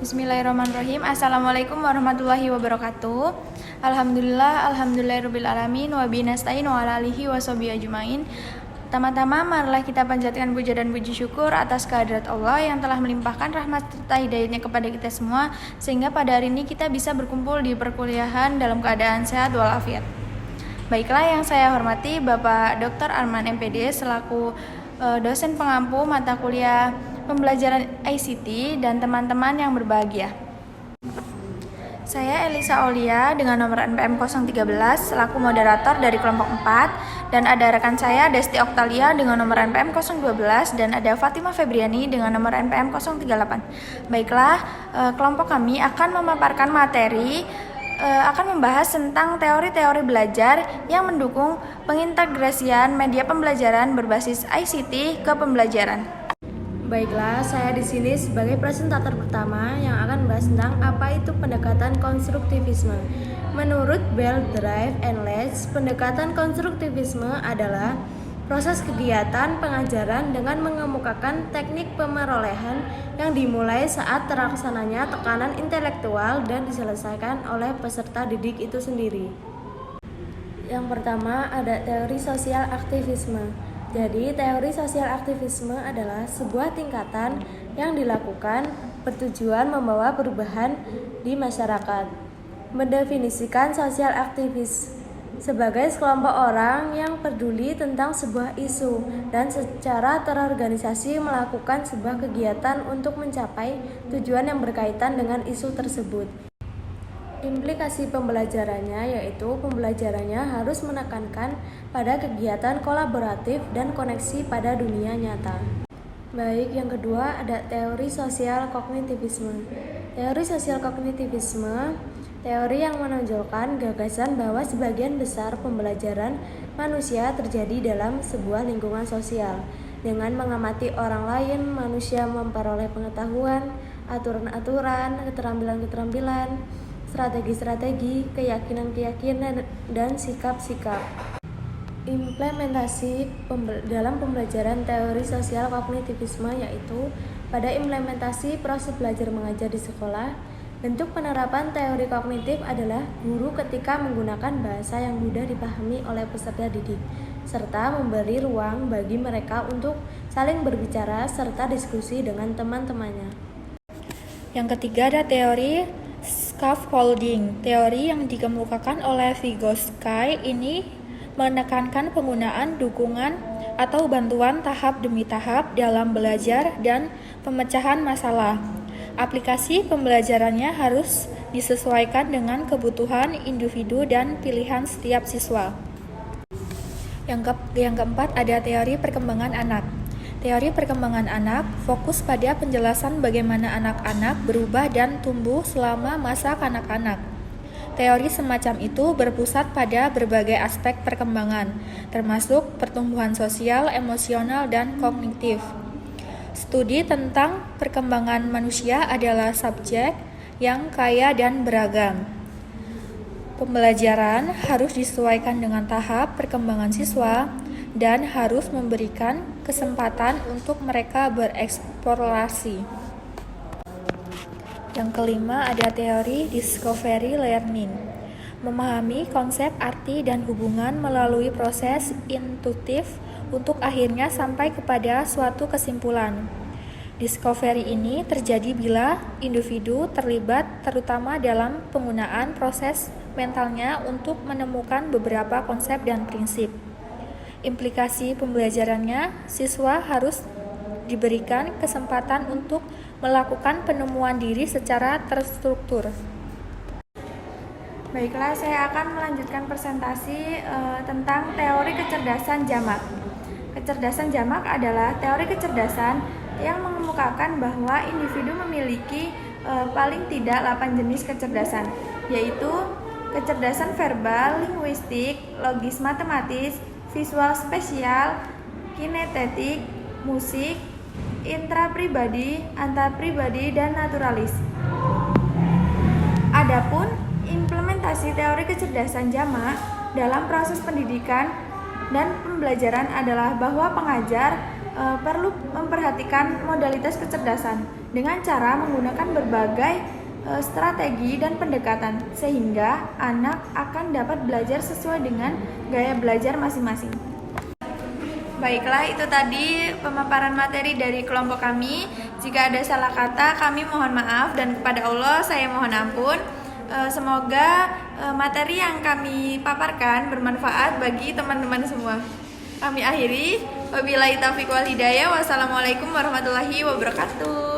Bismillahirrahmanirrahim. Assalamualaikum warahmatullahi wabarakatuh. Alhamdulillahirrabbilalamin. Wa bihi nasta'in wa ala alihi wa sahbihi ajmain. Pertama-tama marilah kita panjatkan puja dan puji syukur atas kehadirat Allah yang telah melimpahkan rahmat serta hidayahnya kepada kita semua, sehingga pada hari ini kita bisa berkumpul di perkuliahan dalam keadaan sehat walafiat. Baiklah, yang saya hormati Bapak Dr. Arman MPD selaku dosen pengampu mata kuliah pembelajaran ICT dan teman-teman yang berbahagia. Saya Elisa Aulia dengan nomor NPM 013 selaku moderator dari kelompok 4, dan ada rekan saya Desti Oktalia dengan nomor NPM 012 dan ada Fatima Febriani dengan nomor NPM 038. Baiklah, kelompok kami akan memaparkan materi akan membahas tentang teori-teori belajar yang mendukung pengintegrasian media pembelajaran berbasis ICT ke pembelajaran. Baiklah, saya di sini sebagai presentator pertama yang akan membahas tentang apa itu pendekatan konstruktivisme. Menurut Bell, Drive, and Letts, pendekatan konstruktivisme adalah proses kegiatan pengajaran dengan mengemukakan teknik pemerolehan yang dimulai saat terlaksananya tekanan intelektual dan diselesaikan oleh peserta didik itu sendiri. Yang pertama ada teori sosial aktivisme. Jadi, teori sosial aktivisme adalah sebuah tingkatan yang dilakukan bertujuan membawa perubahan di masyarakat. Mendefinisikan sosial aktivis sebagai sekelompok orang yang peduli tentang sebuah isu dan secara terorganisasi melakukan sebuah kegiatan untuk mencapai tujuan yang berkaitan dengan isu tersebut. Implikasi pembelajarannya yaitu pembelajarannya harus menekankan pada kegiatan kolaboratif dan koneksi pada dunia nyata. Baik, yang kedua ada teori sosial kognitivisme. Teori sosial kognitivisme, teori yang menonjolkan gagasan bahwa sebagian besar pembelajaran manusia terjadi dalam sebuah lingkungan sosial. Dengan mengamati orang lain, manusia memperoleh pengetahuan, aturan-aturan, keterampilan-keterampilan, strategi-strategi, keyakinan-keyakinan, dan sikap-sikap. Implementasi dalam pembelajaran teori sosial kognitivisme yaitu pada implementasi proses belajar mengajar di sekolah, bentuk penerapan teori kognitif adalah guru ketika menggunakan bahasa yang mudah dipahami oleh peserta didik, serta memberi ruang bagi mereka untuk saling berbicara serta diskusi dengan teman-temannya. Yang ketiga ada teori scaffolding. Teori yang dikemukakan oleh Vygotsky ini menekankan penggunaan dukungan atau bantuan tahap demi tahap dalam belajar dan pemecahan masalah. Aplikasi pembelajarannya harus disesuaikan dengan kebutuhan individu dan pilihan setiap siswa. Yang keempat ada teori perkembangan anak. Teori perkembangan anak fokus pada penjelasan bagaimana anak-anak berubah dan tumbuh selama masa kanak-kanak. Teori semacam itu berpusat pada berbagai aspek perkembangan, termasuk pertumbuhan sosial, emosional, dan kognitif. Studi tentang perkembangan manusia adalah subjek yang kaya dan beragam. Pembelajaran harus disesuaikan dengan tahap perkembangan siswa dan harus memberikan kesempatan untuk mereka bereksplorasi. Yang kelima ada teori discovery learning. Memahami konsep, arti, dan hubungan melalui proses intuitif untuk akhirnya sampai kepada suatu kesimpulan. Discovery ini terjadi bila individu terlibat terutama dalam penggunaan proses mentalnya untuk menemukan beberapa konsep dan prinsip. Implikasi pembelajarannya, siswa harus diberikan kesempatan untuk melakukan penemuan diri secara terstruktur. Baiklah, saya akan melanjutkan presentasi tentang teori kecerdasan jamak. Kecerdasan jamak adalah teori kecerdasan yang mengemukakan bahwa individu memiliki paling tidak 8 jenis kecerdasan, yaitu kecerdasan verbal, linguistik, logis matematis, visual spesial, kinetetik, musik, intrapribadi, antarpribadi, dan naturalis. Adapun implementasi teori kecerdasan jamak dalam proses pendidikan dan pembelajaran adalah bahwa pengajar perlu memperhatikan modalitas kecerdasan, dengan cara menggunakan berbagai strategi dan pendekatan sehingga anak akan dapat belajar sesuai dengan gaya belajar masing-masing. Baiklah, itu tadi pemaparan materi dari kelompok kami. Jika ada salah kata, kami mohon maaf dan kepada Allah saya mohon ampun. Semoga materi yang kami paparkan bermanfaat bagi teman-teman semua. Kami akhiri, wabillahi taufiq wal hidayah. Wassalamualaikum warahmatullahi wabarakatuh.